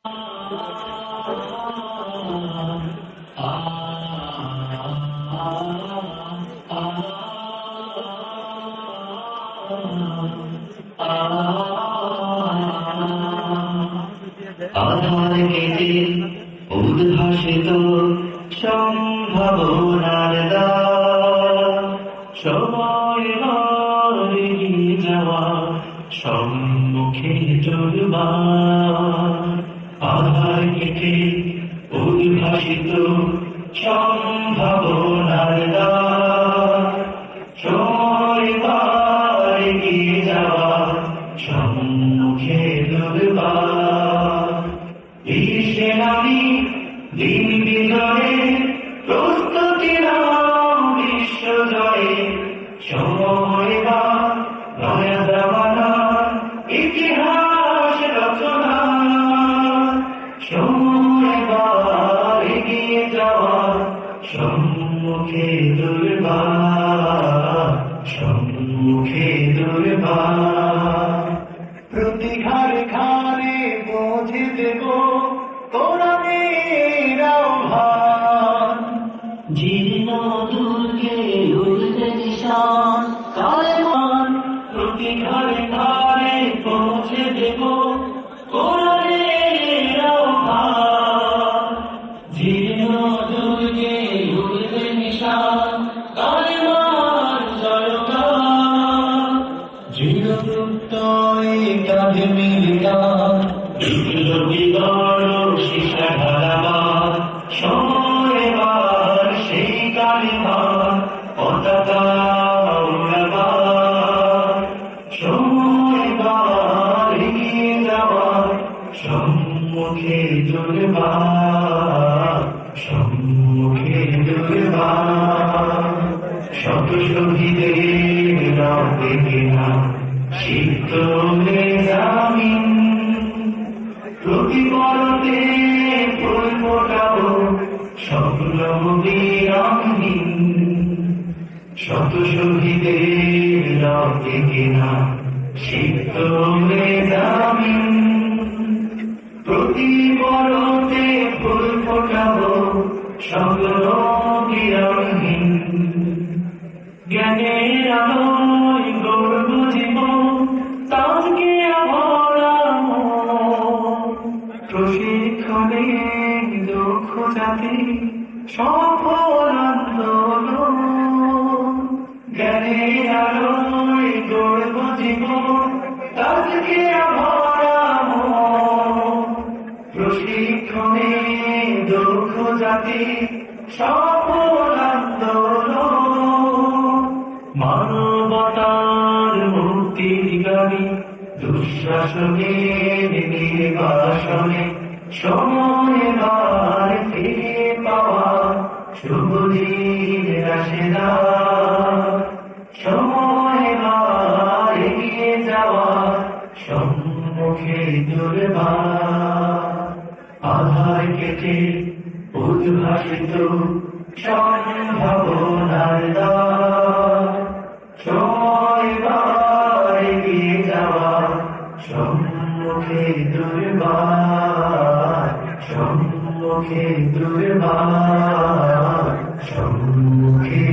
আধার কেটে উদ্ভাসিত সম্ভাবনার দ্বার, সময় এগিয়ে যাওয়া সম্মুখে চলবার। আধার কেটে উদ্ভাসিত সম্ভাবনার দ্বার, সময় এগিয়ে যাওয়া সম্মুখে চলবার। এই সেনানি দিন বিজয়ে প্রস্তুতি নাও বিশ্ব জয়ে, সময় বা নয়া জামানার ইতিহাস রচনা, সময় বা এগিয়ে যাওয়া সম্মুখে দুর্বার, সম্মুখে দুর্বার। প্রতি ঘরে ঘরে পৌঁছে দেব কোরআনের আহ্বান, জীর্ণ দুর্গে উঠবে নিশান কালেমান। প্রতি ঘরে ঘরে পৌঁছে দেব কোরআনের আহ্বান, জীর্ণ দুর্গে উঠবে নিশান কালেমান জয়গান। দৃঢ় প্রত্যয় কাঁধে মিলিয়ান, বিপ্লবী গড় শিশা ঢালাবার। সময় এবার সেই কালিমার পতাকা উড়াবার, সময় এবার এগিয়ে যাওয়ার সম্মুখে দুর্বার, সম্মুখে দুর্বার। শত শহীদের রক্তে কেনা সিক্ত জামিন, প্রতি পরতে ফুল ফোটাবো স্বপ্ন বিরামহীন। শত শহীদের রক্তে কেনা সিক্ত জামিন, প্রতি পরতে ফুল ফোটাবো স্বপ্ন বিরামহীন। জ্ঞানের আলোয় গর্ব জীবন তাকে আভরাম, প্রশিক্ষণে দক্ষ জাতি সফল আন্দোলন। জ্ঞানের আলোয় গর্ব জীবন তাকে আভরাম, প্রশিক্ষণে দক্ষ জাতি সফল আন্দোলন। মানবতার মুক্তির গানে দুঃশাসনের নির্বাসনে, সময় এবার ফিরে পাওয়া শুভদিন রাশেদা। সময় এবার এগিয়ে যাওয়া সম্মুখে দুর্বার। আধার কেটে উদ্ভাসিত সম্ভাবনার দ্বার, সময় এবার এগিয়ে যাওয়া সম্মুখে দুর্বার, সম্মুখে দুর্বার, সম্মুখে